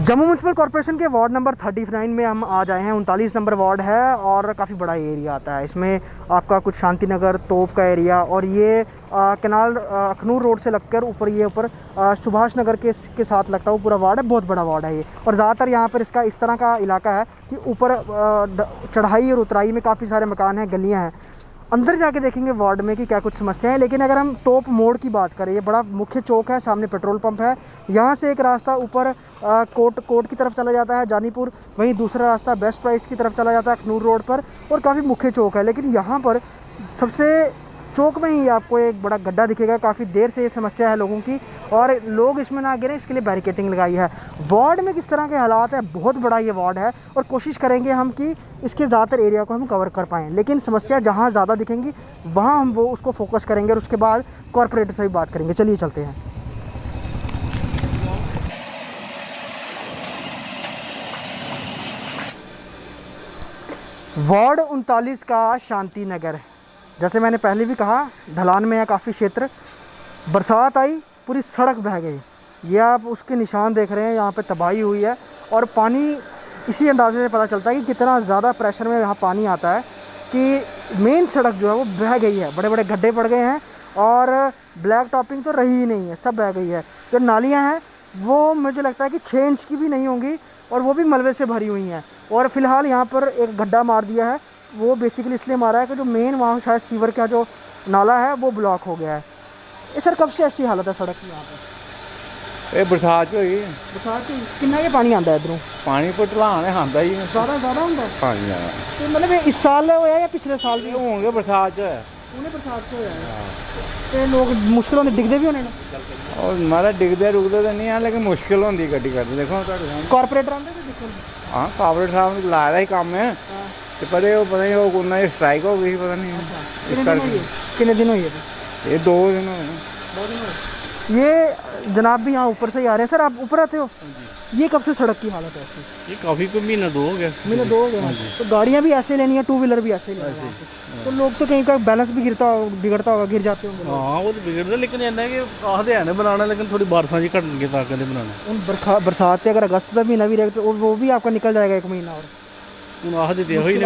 Jammu municipal corporation के ward number 39 में हम आज आए हैं। 39 नंबर वार्ड है और काफ़ी बड़ा एरिया आता है। इसमें आपका कुछ शांति नगर, तोप का एरिया और ये कनाल अखनूर रोड से लगकर ऊपर सुभाष नगर के साथ लगता हुआ पूरा वार्ड है। बहुत बड़ा वार्ड है ये और ज़्यादातर यहाँ पर इसका इस तरह का इलाका है कि ऊपर चढ़ाई और उतराई में काफ़ी सारे मकान हैं, गलियाँ हैं। अंदर जाके देखेंगे वार्ड में कि क्या कुछ समस्या है। लेकिन अगर हम तोप मोड़ की बात करें, ये बड़ा मुख्य चौक है, सामने पेट्रोल पंप है। यहाँ से एक रास्ता ऊपर कोर्ट की तरफ चला जाता है जानीपुर, वहीं दूसरा रास्ता बेस्ट प्राइस की तरफ चला जाता है अखनूर रोड पर और काफ़ी मुख्य चौक है। लेकिन यहाँ पर सबसे चौक में ही आपको एक बड़ा गड्ढा दिखेगा। काफ़ी देर से ये समस्या है लोगों की और लोग इसमें ना गिरे, इसके लिए बैरिकेटिंग लगाई है। वार्ड में किस तरह के हालात है, बहुत बड़ा ये वार्ड है और कोशिश करेंगे हम कि इसके ज़्यादातर एरिया को हम कवर कर पाएँ। लेकिन समस्या जहाँ ज़्यादा दिखेंगी वहाँ हम उसको फोकस करेंगे और उसके बाद कॉरपोरेटर से भी बात करेंगे। चलिए चलते हैं। वार्ड 39 का शांति नगर, जैसे मैंने पहले भी कहा, ढलान में है काफ़ी क्षेत्र। बरसात आई, पूरी सड़क बह गई। ये आप उसके निशान देख रहे हैं, यहाँ पे तबाही हुई है और पानी इसी अंदाजे से पता चलता है कि कितना ज़्यादा प्रेशर में यहाँ पानी आता है कि मेन सड़क जो है वो बह गई है। बड़े बड़े गड्ढे पड़ गए हैं और ब्लैक टॉपिंग तो रही ही नहीं है, सब बह गई है। जो नालियाँ हैं वो मुझे लगता है कि 6 इंच की भी नहीं होंगी और वो भी मलबे से भरी हुई हैं। और फिलहाल यहाँ पर एक गड्ढा मार दिया है, वो बेसिकली इसलिए मारा है कि जो मेन वहाँ शायद सीवर का जो नाला है वो ब्लॉक हो गया है। ये सर कब से ऐसी हालत है सड़क की यहाँ पर? ये बरसात हुई, बरसात कितना के पानी आता है इधरों? पानी पर ढलान है, आंदा ही ज़्यादा होता है पानी ज़्यादा। तो मतलब इस साल होया या पिछले साल भी होंगे बरसात जो है? उन्हें बरसात से होया है तो लोग मुश्किल होंगे, डिगते भी होने और मारा डिगते रुकते तो नहीं है, लेकिन मुश्किल होती गड्डी करते। देखो कॉर्पोरेटर आते थे देखो। हाँ, कॉर्पोरेटर साहब ने लाया ही काम है तो पर वो पता नहीं वो कौन स्ट्राइक हो गई, पता नहीं कितने दिन हुई? ये 2 दिन हुए। ये जनाब भी यहाँ ऊपर से ही आ रहे हैं। सर आप ऊपर आते हो? ये कब से सड़क की हालत है ऐसी? ये काफ़ी को महीना 2 हो गया। महीना 2 हो गया। तो गाड़ियाँ भी ऐसे लेनी है, 2 व्हीलर भी ऐसे लेनी है, तो लोग तो कहीं का बैलेंस भी बिगड़ता होगा, गिर जाते होंगे। हाँ वो तो बिगड़ता, लेकिन इन्ना कि आखते हैं बनाना, लेकिन थोड़ी बारिशां जी घटन के ताकत बनाना। उन बरसात के अगर अगस्त का महीना भी रहे तो वो भी आपका निकल जाएगा 1 महीना और हूँ आख देते हुई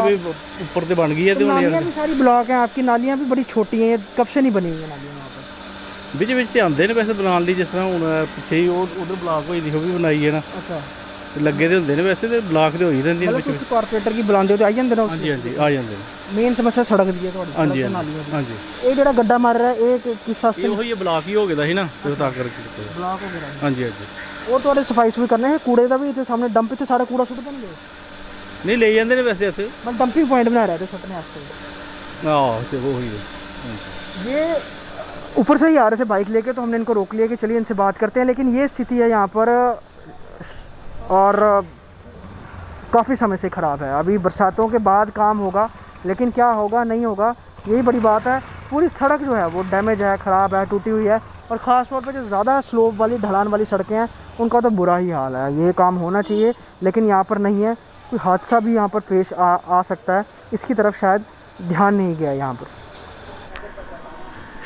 ऊपर से बन गई है। नालियाँ भी सारी ब्लॉक हैं आपकी, नालियाँ भी बड़ी छोटी हैं। कब से नहीं बनी हुई है नालियाँ यहाँ पर? बिच तो आते हैं वैसे बनाने ली, जिस तरह हूँ पिछे ही उधर ब्लॉक हुई थी, वो भी बनाई है ना। अच्छा, लगे तो होंगे ने वैसे तो ब्लॉक तो हो ही रहती है। कॉर्पोरेटर की बुलाते हो तो आई जाते ना? हाँ जी हाँ जी, आ जाते हैं। मेन समस्या सड़क दी है। हाँ जी हाँ जी। ये जो गड्ढा मार रहा है ये किस वास्ते? ये ब्लॉक ही हो गया था ना, तो ताक करके ब्लॉक हो गया। हाँ जी हाँ जी। और थोड़े सफाई भी करने हैं, कूड़े का भी इतने सामने डंप इतने सारे कूड़ा सुट देंगे नहीं ले जाते वैसे ऐसे, मैं डंपिंग पॉइंट बना रहे थे सटने वास्ते। हाँ तो वो ही ये ऊपर से ही आ रहे थे बाइक लेके, तो हमने इनको रोक लिया कि चलिए इनसे बात करते हैं। लेकिन ये स्थिति है यहाँ पर और काफ़ी समय से ख़राब है। अभी बरसातों के बाद काम होगा, लेकिन क्या होगा नहीं होगा यही बड़ी बात है। पूरी सड़क जो है वो डैमेज है, ख़राब है, टूटी हुई है और ख़ास तौर पे जो ज़्यादा स्लोप वाली ढलान वाली सड़कें हैं उनका तो बुरा ही हाल है। ये काम होना चाहिए लेकिन यहाँ पर नहीं है। कोई हादसा भी यहाँ पर पेश आ सकता है, इसकी तरफ शायद ध्यान नहीं गया यहाँ पर।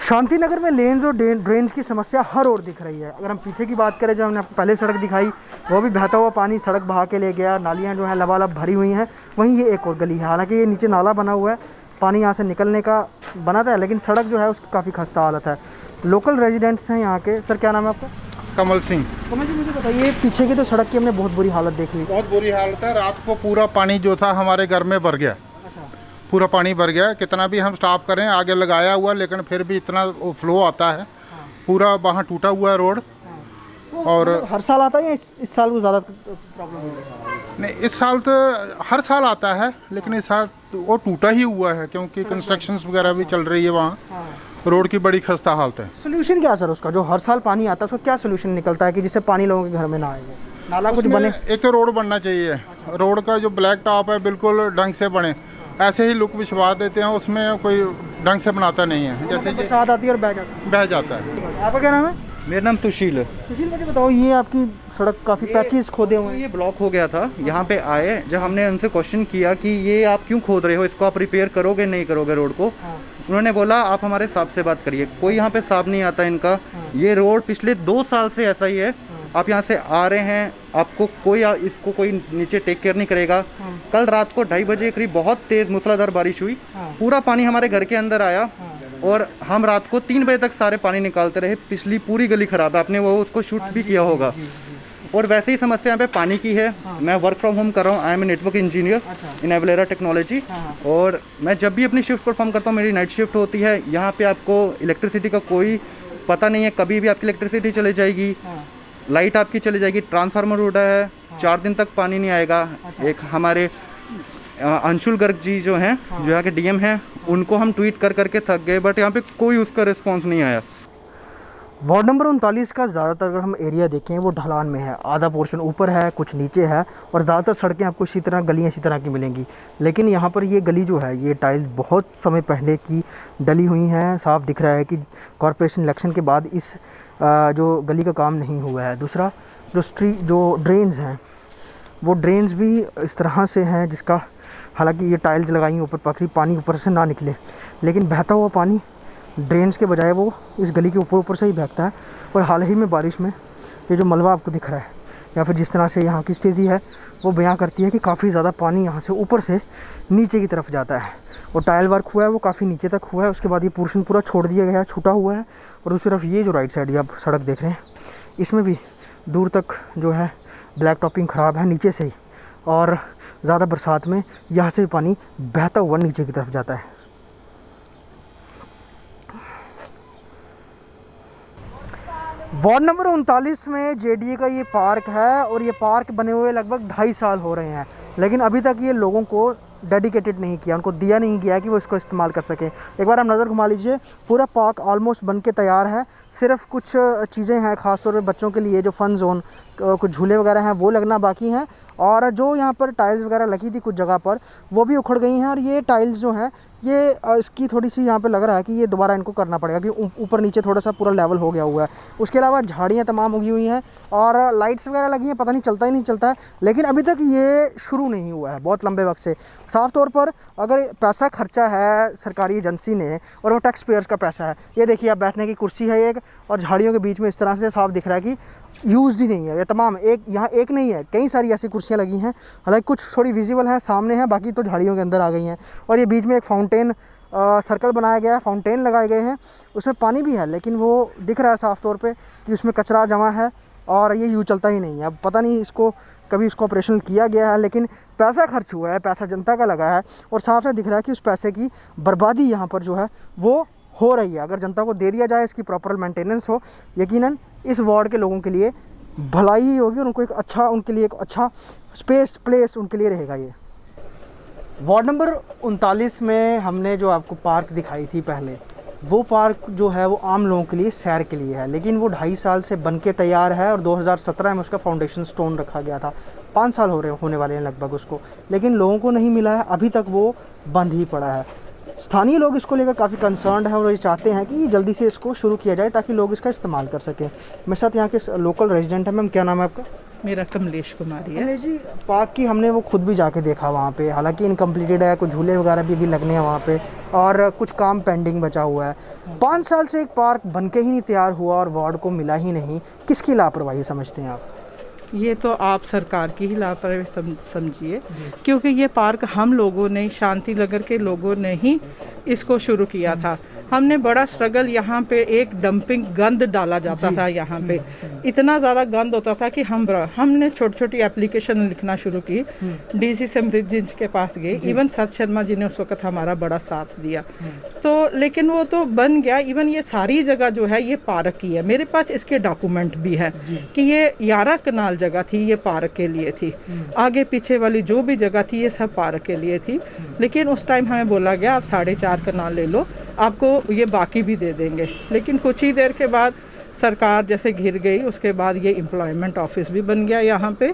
शांति नगर में लेन्स और ड्रेन्स की समस्या हर ओर दिख रही है। अगर हम पीछे की बात करें, जो हमने आपको पहले सड़क दिखाई वो भी बहता हुआ पानी सड़क बहा के ले गया, नालियाँ जो हैं लबालब भरी हुई हैं। वहीं ये एक और गली है, हालांकि ये नीचे नाला बना हुआ है, पानी यहाँ से निकलने का बनाता है, लेकिन सड़क जो है उसकी काफ़ी खस्ता हालत है। लोकल रेजिडेंट्स हैं यहाँ के। सर क्या नाम है आपका? कमल सिंह। कमल जी मुझे बताइए, पीछे की तो सड़क की हमने बहुत बुरी हालत देखी। बहुत बुरी हालत है। रात को पूरा पानी जो था हमारे घर में भर गया। पूरा पानी भर गया। कितना भी हम स्टॉप करें, आगे लगाया हुआ, लेकिन फिर भी इतना फ्लो आता है। पूरा वहाँ टूटा हुआ है रोड। और हर साल आता है या इस साल को ज़्यादा प्रॉब्लम हो रही है? नहीं, इस साल तो हर साल आता है, लेकिन इस साल तो वो टूटा ही हुआ है क्योंकि कंस्ट्रक्शंस वगैरह भी चल रही है वहाँ। रोड की बड़ी खस्ता हालत है। सोल्यूशन क्या सर उसका? जो हर साल पानी आता है उसका क्या सोल्यूशन निकलता है कि जिससे पानी लोगों के घर में ना आए? नाला कुछ बने? एक तो रोड बनना चाहिए। रोड का जो ब्लैक टॉप है बिल्कुल ढंग से बने। ऐसे ही लुक विश्वास देते हैं, उसमें कोई ढंग से बनाता नहीं है। जैसे बरसात आती है और बह जाता है। आपका क्या नाम है? मेरा नाम सुशील है। सुशील मुझे बताओ, ये आपकी सड़क काफ़ी पैचेस खोदे हुए हैं। ये ब्लॉक हो गया था। यहाँ पे आए, जब हमने उनसे क्वेश्चन किया कि ये आप क्यों खोद रहे हो, इसको आप रिपेयर करोगे नहीं करोगे रोड को, उन्होंने बोला आप हमारे साहब से बात करिए। कोई यहाँ पे साहब नहीं आता इनका। ये रोड पिछले 2 साल से ऐसा ही है। आप यहाँ से आ रहे हैं, आपको कोई इसको कोई नीचे टेक केयर नहीं करेगा। कल रात को 2:30 बजे करीब बहुत तेज़ मूसलाधार बारिश हुई, पूरा पानी हमारे घर के अंदर आया और हम रात को 3 बजे तक सारे पानी निकालते रहे। पिछली पूरी गली ख़राब है, आपने वो उसको शूट भी किया होगा। और वैसे ही समस्या यहाँ पे पानी की है। मैं वर्क फ्रॉम होम कर रहा हूँ, I am a network engineer in एवलेरा टेक्नोलॉजी। और मैं जब भी अपनी शिफ्ट परफॉर्म करता हूँ, मेरी नाइट शिफ्ट होती है। यहाँ पे आपको इलेक्ट्रिसिटी का कोई पता नहीं है, कभी भी आपकी इलेक्ट्रिसिटी चली जाएगी, लाइट आपकी चली जाएगी। ट्रांसफार्मर उड़ा है, 4 दिन तक पानी नहीं आएगा। एक हमारे अंशुल गर्ग जी जो हैं, जो यहाँ के डीएम हैं, उनको हम ट्वीट कर करके थक गए, बट यहाँ पे कोई उसका रिस्पॉन्स नहीं आया। वार्ड नंबर 39 का ज़्यादातर अगर हम एरिया देखें वो ढलान में है, आधा पोर्शन ऊपर है, कुछ नीचे है, और ज़्यादातर सड़कें आपको इसी तरह, गलियाँ इसी तरह की मिलेंगी। लेकिन यहाँ पर ये गली जो है, ये टाइल बहुत समय पहले की डली हुई हैं। साफ दिख रहा है कि कॉरपोरेशन इलेक्शन के बाद इस जो गली का काम नहीं हुआ है। दूसरा, जो ड्रेन्स हैं, वो ड्रेन्स भी इस तरह से हैं जिसका, हालांकि ये टाइल्स लगाई ऊपर ताकि पानी ऊपर से ना निकले, लेकिन बहता हुआ पानी ड्रेन्स के बजाय वो इस गली के ऊपर से ही बहता है। और हाल ही में बारिश में ये जो मलबा आपको दिख रहा है, या फिर जिस तरह से यहाँ की स्थिति है, वो बयां करती है कि काफ़ी ज़्यादा पानी यहाँ से ऊपर से नीचे की तरफ जाता है। और टाइल वर्क हुआ है वो काफ़ी नीचे तक हुआ है, उसके बाद ये पोर्शन पूरा छोड़ दिया गया है, छूटा हुआ है। और उस तरफ ये जो राइट साइड ये आप सड़क देख रहे हैं, इसमें भी दूर तक जो है ब्लैक टॉपिंग ख़राब है नीचे से ही, और ज़्यादा बरसात में यहाँ से भी पानी बहता हुआ नीचे की तरफ जाता है। वार्ड नंबर 39 में जेडीए का ये पार्क है, और ये पार्क बने हुए लगभग 2.5 साल हो रहे हैं, लेकिन अभी तक ये लोगों को डेडिकेटेड नहीं किया, उनको दिया नहीं गया कि वो इसको इस्तेमाल कर सकें। एक बार आप नज़र घुमा लीजिए, पूरा पार्क ऑलमोस्ट बन के तैयार है। सिर्फ कुछ चीज़ें हैं ख़ासतौर पे बच्चों के लिए, जो फ़न जोन, कुछ झूले वगैरह हैं, वो लगना बाकी हैं। और जो यहाँ पर टाइल्स वगैरह लगी थी कुछ जगह पर, वो भी उखड़ गई हैं। और ये टाइल्स जो हैं, ये इसकी थोड़ी सी यहाँ पे लग रहा है कि ये दोबारा इनको करना पड़ेगा, कि ऊपर नीचे थोड़ा सा पूरा लेवल हो गया हुआ है। उसके अलावा झाड़ियाँ तमाम उगी हुई हैं और लाइट्स वगैरह लगी हैं, पता नहीं चलता ही नहीं चलता है। लेकिन अभी तक ये शुरू नहीं हुआ है बहुत लंबे वक्त से। साफ़ तौर पर अगर पैसा खर्चा है सरकारी एजेंसी ने, और वो टैक्स पेयर्स का पैसा है। ये देखिए, आप बैठने की कुर्सी है एक, और झाड़ियों के बीच में इस तरह से साफ दिख रहा है कि यूज़ ही नहीं है। ये तमाम एक, यहाँ एक नहीं है, कई सारी ऐसी कुर्सियाँ लगी हैं। हालांकि कुछ थोड़ी विजिबल है, सामने है, बाकी तो झाड़ियों के अंदर आ गई हैं। और ये बीच में एक फाउंटेन सर्कल बनाया गया है, फाउंटेन लगाए गए हैं, उसमें पानी भी है, लेकिन वो दिख रहा है साफ़ तौर पे कि उसमें कचरा जमा है और ये यूँ चलता ही नहीं है। अब पता नहीं इसको कभी इसको ऑपरेशनल किया गया है, लेकिन पैसा खर्च हुआ है, पैसा जनता का लगा है, और साफ है दिख रहा है कि उस पैसे की बर्बादी यहाँ पर जो है वो हो रही है। अगर जनता को दे दिया जाए, इसकी प्रॉपर मेंटेनेंस हो, यकीनन इस वार्ड के लोगों के लिए भलाई ही होगी, और उनको एक अच्छा, उनके लिए एक अच्छा स्पेस, प्लेस उनके लिए रहेगा। ये वार्ड नंबर 39 में हमने जो आपको पार्क दिखाई थी पहले, वो पार्क जो है वो आम लोगों के लिए, सैर के लिए है, लेकिन वो 2.5 साल से बन के तैयार है, और 2017 में उसका फाउंडेशन स्टोन रखा गया था। 5 साल होने वाले हैं लगभग उसको, लेकिन लोगों को नहीं मिला है, अभी तक वो बंद ही पड़ा है। स्थानीय लोग इसको लेकर काफ़ी कंसर्न्ड हैं, और ये चाहते हैं कि जल्दी से इसको शुरू किया जाए ताकि लोग इसका इस्तेमाल कर सकें। मेरे साथ यहाँ के लोकल रेजिडेंट हैं। मैम, क्या नाम है आपका? मेरा कमलेश कुमारी है। कमलेश जी, पार्क की हमने वो खुद भी जाके देखा वहाँ पे, हालांकि इनकम्प्लीटेड है, कुछ झूले वगैरह भी लगने हैं वहाँ पे, और कुछ काम पेंडिंग बचा हुआ है। 5 साल से एक पार्क बन के ही नहीं तैयार हुआ और वार्ड को मिला ही नहीं। किसकी लापरवाही समझते हैं आप? ये तो आप सरकार की ही लापरवाही समझिए, क्योंकि ये पार्क हम लोगों ने, शांति नगर के लोगों ने ही इसको शुरू किया था। हमने बड़ा स्ट्रगल, यहाँ पे एक डंपिंग गंद डाला जाता था, यहाँ पे इतना ज़्यादा गंद होता था कि हमने छोटी छोटी एप्लीकेशन लिखना शुरू की, डीसी समृद्ध जी के पास गए, इवन सत शर्मा जी ने उस वक्त हमारा बड़ा साथ दिया। तो लेकिन वो तो बन गया। इवन ये सारी जगह जो है ये पार्क की है, मेरे पास इसके डॉक्यूमेंट भी है कि ये 11 कनाल जगह थी, ये पार्क के लिए थी। आगे पीछे वाली जो भी जगह थी ये सब पार्क के लिए थी, लेकिन उस टाइम हमें बोला गया आप 4.5 कनाल ले लो, आपको ये बाकी भी दे देंगे। लेकिन कुछ ही देर के बाद सरकार जैसे घिर गई, उसके बाद ये एम्प्लॉयमेंट ऑफिस भी बन गया यहाँ पे,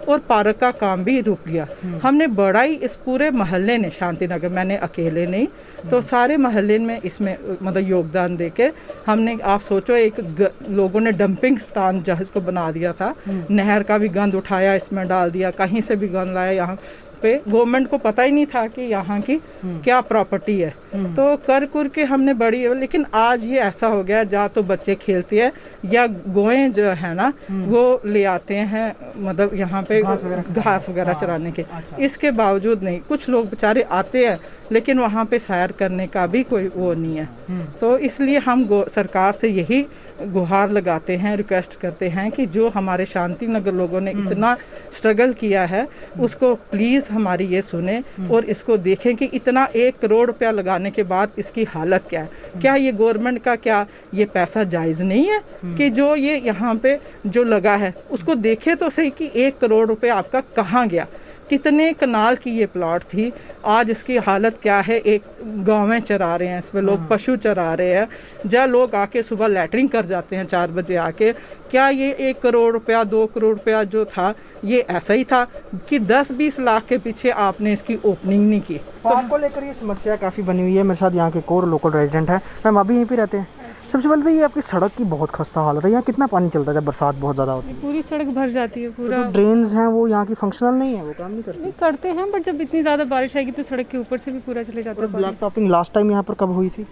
और पार्क का काम भी रुक गया। हमने बड़ा ही, इस पूरे मोहल्ले ने, शांति नगर, मैंने अकेले नहीं, तो सारे मोहल्ले में इसमें मतलब योगदान देके हमने, आप सोचो, एक लोगों ने डंपिंग स्टैंड जहाज को बना दिया था, नहर का भी गंद उठाया, इसमें डाल दिया, कहीं से भी गंद लाया, यहाँ पे गवर्नमेंट को पता ही नहीं था कि यहाँ की क्या प्रॉपर्टी है। तो कर कुर के हमने बड़ी, लेकिन आज ये ऐसा हो गया जहाँ तो बच्चे खेलते हैं या गोएं जो है ना वो ले आते हैं, मतलब यहाँ पे घास वगैरह चराने के। इसके बावजूद नहीं, कुछ लोग बेचारे आते हैं लेकिन वहाँ पे सैर करने का भी कोई वो नहीं है। तो इसलिए हम सरकार से यही गुहार लगाते हैं, रिक्वेस्ट करते हैं कि जो हमारे शांति नगर लोगों ने इतना स्ट्रगल किया है उसको प्लीज़ हमारी ये सुने और इसको देखें कि इतना 1 करोड़ रुपया लगाने के बाद इसकी हालत क्या है। क्या ये गवर्नमेंट का क्या ये पैसा जायज़ नहीं है कि जो ये यहाँ पे जो लगा है उसको देखे तो सही कि 1 करोड़ रुपया आपका कहाँ गया, कितने कनाल की ये प्लॉट थी, आज इसकी हालत क्या है। एक गाँवें चरा रहे हैं, इसमें लोग पशु चरा रहे हैं, जहाँ लोग आके सुबह लैटरिन कर जाते हैं 4 बजे आके। क्या ये 1 करोड़ रुपया 2 करोड़ रुपया जो था ये ऐसा ही था कि 10-20 लाख के पीछे आपने इसकी ओपनिंग नहीं की। पार्क को लेकर ये समस्या काफ़ी बनी हुई है। मेरे साथ यहाँ के कोर लोकल रेजिडेंट है, मैम अभी यहीं पे रहते हैं। सबसे पहले तो ये आपकी सड़क की बहुत खस्ता हालत है। यहाँ कितना पानी चलता है जब बरसात बहुत ज़्यादा होती है? पूरी सड़क भर जाती है पूरा। तो ड्रेन्स हैं वो यहाँ की फंक्शनल नहीं है, वो काम नहीं करते? नहीं करते हैं, बट जब इतनी ज़्यादा बारिश आएगी तो सड़क के ऊपर से भी पूरा चले जाता है। ब्लैक टॉपिंग लास्ट टाइम यहाँ पर कब हुई थी?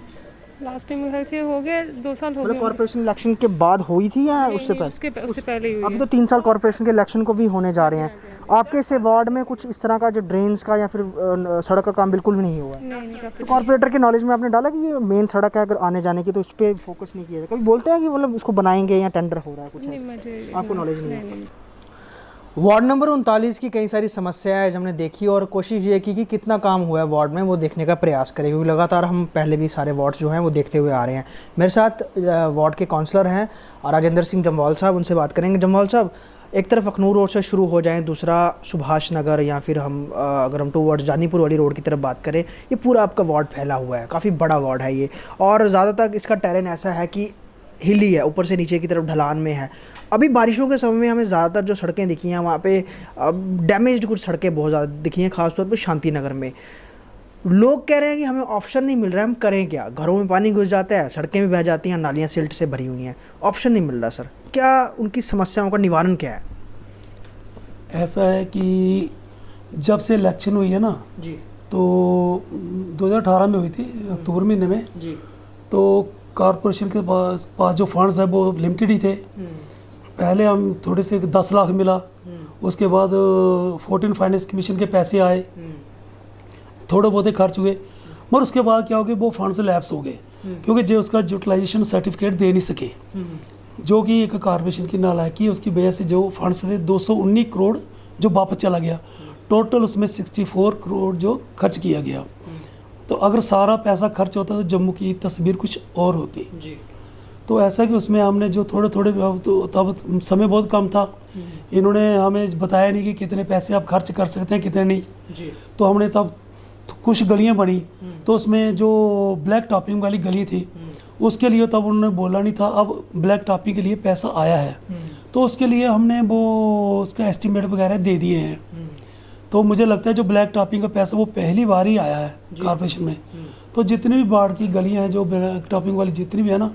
लास्ट टाइम मेरे से हो गए 2 साल हो गए। कॉर्पोरेशन इलेक्शन के बाद हुई थी या उससे पहले? उससे पहले ही हुई अभी तो 3 साल कॉर्पोरेशन के इलेक्शन को भी होने जा रहे हैं। आपके इस वार्ड में कुछ इस तरह का जो ड्रेन्स का या फिर सड़क का काम बिल्कुल भी नहीं हुआ है? नहीं, तो कॉर्पोरेटर के नॉलेज में आपने डाला कि ये मेन सड़क है अगर आने जाने की तो उस पर फोकस नहीं किया जाए? कभी बोलते हैं कि मतलब इसको बनाएंगे या टेंडर हो रहा है कुछ ऐसा? आपको नॉलेज नहीं है? वार्ड नंबर 39 की कई सारी समस्याएं हमने देखी और कोशिश ये की कि कितना काम हुआ है वार्ड में वो देखने का प्रयास करें, क्योंकि लगातार हम पहले भी सारे वार्ड्स जो हैं वो देखते हुए आ रहे हैं। मेरे साथ वार्ड के काउंसलर हैं राजेंद्र सिंह जम्वाल साहब, उनसे बात करेंगे। जम्वाल साहब, एक तरफ अखनूर रोड से शुरू हो जाएं, दूसरा सुभाष नगर या फिर अगर हम टूवर्ड्स जानीपुर वाली रोड की तरफ बात करें, ये पूरा आपका वार्ड फैला हुआ है, काफ़ी बड़ा वार्ड है ये, और ज़्यादातर इसका टेरेन ऐसा है कि हिली है, ऊपर से नीचे की तरफ ढलान में है। अभी बारिशों के समय में हमें ज़्यादातर जो सड़कें दिखी हैं वहाँ पे डैमेज्ड कुछ सड़कें बहुत ज़्यादा दिखी हैं, ख़ासतौर पे शांति नगर में। लोग कह रहे हैं कि हमें ऑप्शन नहीं मिल रहा है, हम करें क्या? घरों में पानी घुस जाता है, सड़कें भी बह जाती हैं, नालियाँ सिल्ट से भरी हुई हैं, ऑप्शन नहीं मिल रहा। सर, क्या उनकी समस्याओं का निवारण क्या है? ऐसा है कि जब से इलेक्शन हुई है ना जी, तो 2018 में हुई थी अक्टूबर महीने में जी, तो कॉरपोरेशन के पास जो फंड्स है वो लिमिटेड ही थे। पहले हम थोड़े से 10 लाख मिला, उसके बाद 14 फाइनेंस कमीशन के पैसे आए, थोड़े बहुत खर्च हुए, मगर उसके बाद क्या हो गया, वो फंड्स लैप्स हो गए क्योंकि जो उसका यूटिलाइजेशन सर्टिफिकेट दे नहीं सके, जो कि एक कॉरपोरेशन की नालायकी है। उसकी वजह से जो फंड्स थे 219 करोड़ जो वापस चला गया, टोटल उसमें 64 करोड़ जो खर्च किया गया। तो अगर सारा पैसा खर्च होता तो जम्मू की तस्वीर कुछ और होती जी। तो ऐसा कि उसमें हमने जो थोड़े तो तब समय बहुत कम था, इन्होंने हमें बताया नहीं कि कितने पैसे आप खर्च कर सकते हैं कितने नहीं जी। तो हमने तब कुछ गलियां बनी, तो उसमें जो ब्लैक टॉपिंग वाली गली थी उसके लिए तब उन्होंने बोला नहीं था, अब ब्लैक टॉपिंग के लिए पैसा आया है तो उसके लिए हमने वो उसका एस्टीमेट वगैरह दे दिए हैं। तो मुझे लगता है जो ब्लैक टॉपिंग का पैसा वो पहली बार ही आया है कॉर्पोरेशन में। तो जितनी भी बाढ़ की गलियां हैं जो ब्लैक टॉपिंग वाली जितनी भी है ना,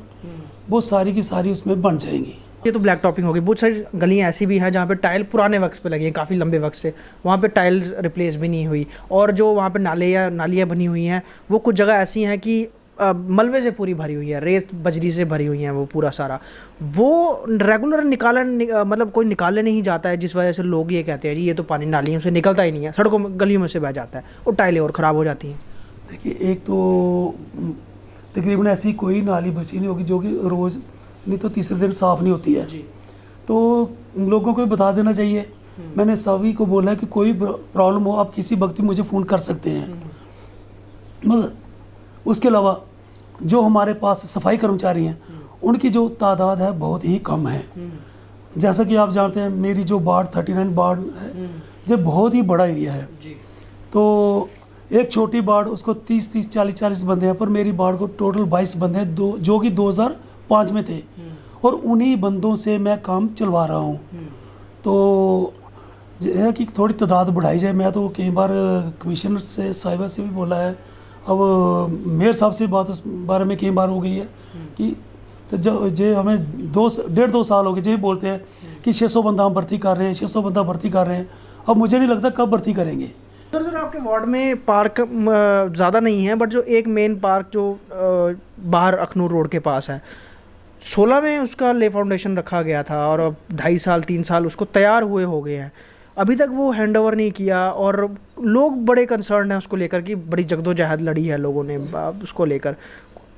वो सारी की सारी उसमें बन जाएंगी। ये तो ब्लैक टॉपिंग होगी। बहुत सारी गलियाँ ऐसी भी हैं जहाँ पे टाइल पुराने वक्त पे लगी हैं, काफ़ी लंबे वक्त से, वहाँ पे टाइल्स रिप्लेस भी नहीं हुई, और जो वहाँ पे नाले या नालियाँ बनी हुई हैं वो कुछ जगह ऐसी हैं कि मलबे से पूरी भरी हुई है, रेत बजरी से भरी हुई हैं वो पूरा सारा, वो रेगुलर मतलब कोई निकालने नहीं जाता है, जिस वजह से लोग ये कहते हैं जी ये तो पानी नालियों से निकलता ही नहीं है, सड़कों में गलियों में से बह जाता है और टाइलें और ख़राब हो जाती हैं। देखिए, एक तो तकरीबन ऐसी कोई नाली बची नहीं होगी जो कि रोज़ नहीं तो तीसरे दिन साफ़ नहीं होती है। तो लोगों को बता देना चाहिए। मैंने सभी को बोला है कि कोई प्रॉब्लम हो आप किसी वक्त मुझे फ़ोन कर सकते हैं। मगर उसके अलावा जो हमारे पास सफाई कर्मचारी हैं उनकी जो तादाद है बहुत ही कम है। जैसा कि आप जानते हैं मेरी जो वार्ड 39 वार्ड है जो बहुत ही बड़ा एरिया है, तो एक छोटी वार्ड उसको 30 40 बंदे हैं, पर मेरी वार्ड को टोटल 22 बंदे हैं जो कि 2005 में थे, और उन्हीं बंदों से मैं काम चलवा रहा हूँ। तो है कि थोड़ी तादाद बढ़ाई जाए। मैं तो कई बार कमिश्नर से साहिबा से भी बोला है, अब मेयर साहब से बात उस बारे में कई बार हो गई है कि तो जो हमें 1.5-2 साल हो गए जो बोलते हैं कि 600 बंदा हम भर्ती कर रहे हैं, 600 बंदा भर्ती कर रहे हैं। अब मुझे नहीं लगता कब भर्ती करेंगे, सर आपके वार्ड में पार्क ज़्यादा नहीं है, बट जो एक मेन पार्क जो बाहर अखनूर रोड के पास है, 16 में उसका ले फाउंडेशन रखा गया था और अब 2.5 साल 3 साल उसको तैयार हुए हो गए हैं, अभी तक वो हैंड ओवर नहीं किया और लोग बड़े कंसर्न हैं उसको लेकर कि बड़ी जगदोजहद लड़ी है लोगों ने उसको लेकर,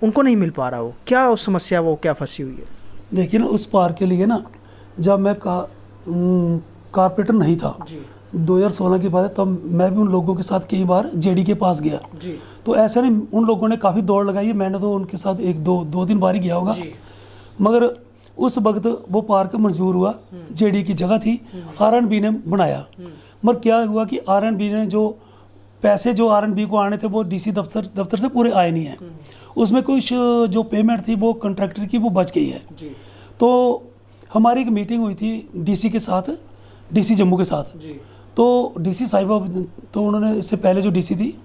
उनको नहीं मिल पा रहा। वो क्या उस समस्या वो क्या फंसी हुई है? देखिए ना, उस पार्क के लिए ना जब मैं कारपोरेटर नहीं था, 2016 की बात है, तब मैं भी उन लोगों के साथ कई बार जेडी के पास गया जी। तो ऐसा नहीं, उन लोगों ने काफ़ी दौड़ लगाई है, मैंने तो उनके साथ एक दो दिन बार ही गया होगा, मगर उस वक्त वो पार्क मंजूर हुआ, जेडी की जगह थी, आरएनबी ने बनाया, मगर क्या हुआ कि आरएनबी ने जो पैसे जो आरएनबी को आने थे वो डीसी दफ्तर से पूरे आए नहीं हैं, उसमें कुछ जो पेमेंट थी वो कॉन्ट्रैक्टर की वो बच गई है। तो हमारी एक मीटिंग हुई थी डीसी के साथ, डीसी जम्मू के साथ, तो डीसी साहिबा, तो उन्होंने इससे पहले जो डीसी थी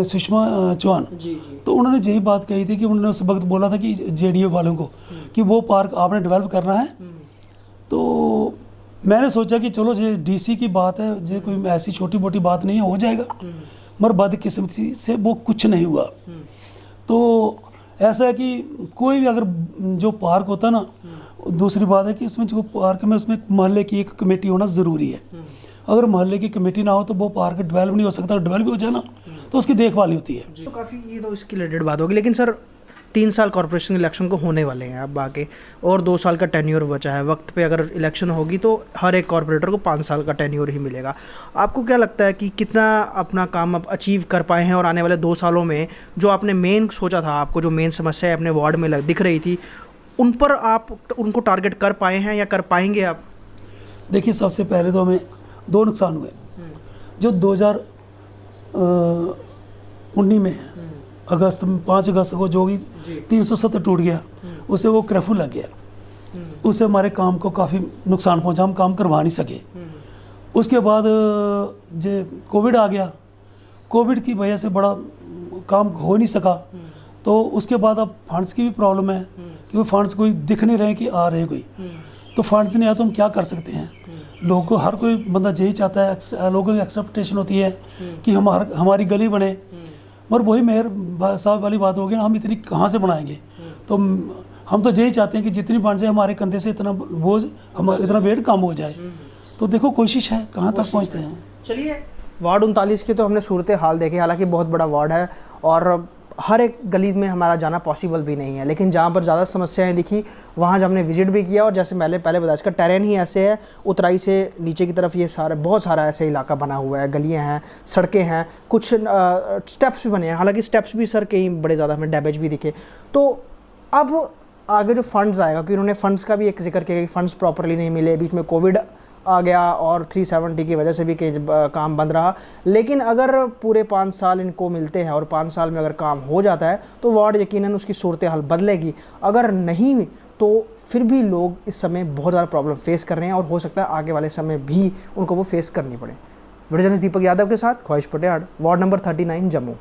सुषमा चौहान, तो उन्होंने यही बात कही थी कि उन्होंने उस वक्त बोला था कि जेडीओ वालों को कि वो पार्क आपने डेवलप करना है। तो मैंने सोचा कि चलो ये डीसी की बात है, ये कोई ऐसी छोटी मोटी बात नहीं है, हो जाएगा, मगर बदकिस्मती से वो कुछ नहीं हुआ। तो ऐसा है कि कोई भी अगर जो पार्क होता है ना, दूसरी बात है कि इसमें जो पार्क में उसमें मोहल्ले की एक कमेटी होना ज़रूरी है, अगर मोहल्ले की कमेटी ना हो तो वो पार्क डेवलप नहीं हो सकता, डेवलप हो जाए ना तो उसकी देखभाल ही होती है। तो काफ़ी ये तो इसकी रिलेटेड बात होगी, लेकिन सर 3 साल कॉर्पोरेशन इलेक्शन को होने वाले हैं अब आगे, और 2 साल का टेन्योर बचा है। वक्त पे अगर इलेक्शन होगी तो हर एक कॉर्पोरेटर को 5 साल का टेन्योर ही मिलेगा। आपको क्या लगता है कि कितना अपना काम अब अचीव कर पाए हैं, और आने वाले 2 सालों में जो आपने मेन सोचा था, आपको जो मेन समस्या अपने वार्ड में दिख रही थी, उन पर आप उनको टारगेट कर पाए हैं या कर पाएंगे आप? देखिए, सबसे पहले तो हमें 2 नुकसान हुए। जो 2019 में अगस्त में 5 अगस्त को जो भी 370 टूट गया, उससे वो कर्फ्यू लग गया, उससे हमारे काम को काफ़ी नुकसान पहुंचा, हम काम करवा नहीं सके। उसके बाद जो कोविड आ गया, कोविड की वजह से बड़ा काम हो नहीं सका, तो उसके बाद अब फंड्स की भी प्रॉब्लम है, क्योंकि फंड्स कोई दिख नहीं रहे कि आ रहे कोई, तो फंड्स नहीं आया तो हम क्या कर सकते हैं। लोगों को, हर कोई बंदा यही चाहता है, लोगों की एक्सेप्टेशन होती है कि हमारी गली बने, मगर वही मेयर साहब वाली बात होगी ना, हम इतनी कहाँ से बनाएंगे। तो हम तो यही चाहते हैं कि जितनी बन जाए हमारे कंधे से इतना बोझ, इतना वेट कम हो जाए। तो देखो, कोशिश है, कहाँ तक पहुँचते हैं। चलिए, वार्ड 39 की तो हमने सूरत हाल देखी, हालांकि बहुत बड़ा वार्ड है और हर एक गली में हमारा जाना पॉसिबल भी नहीं है, लेकिन जहाँ पर ज़्यादा समस्याएं दिखी वहाँ जब हमने विजिट भी किया, और जैसे पहले बताया, इसका टेरेन ही ऐसे है, उतराई से नीचे की तरफ ये सारा बहुत सारा ऐसे इलाका बना हुआ है, गलियाँ हैं, सड़कें हैं, कुछ स्टेप्स भी बने हैं, हालांकि स्टेप्स भी सर कहीं बड़े ज़्यादा हमें डैमेज भी दिखे। तो अब आगे जो फंड्स आएगा, क्योंकि उन्होंने फंड्स का भी एक जिक्र किया कि फंड्स प्रॉपरली नहीं मिले, बीच में कोविड आ गया और 370 की वजह से भी काम बंद रहा, लेकिन अगर पूरे 5 साल इनको मिलते हैं और 5 साल में अगर काम हो जाता है तो वार्ड यकीनन उसकी सूरत हाल बदलेगी। अगर नहीं तो फिर भी लोग इस समय बहुत ज़्यादा प्रॉब्लम फेस कर रहे हैं और हो सकता है आगे वाले समय भी उनको वो फेस करनी पड़े। वीडियो जर्नलिस्ट दीपक यादव के साथ ख्वाहिश पटियाड़, वार्ड नंबर 39 जम्मू।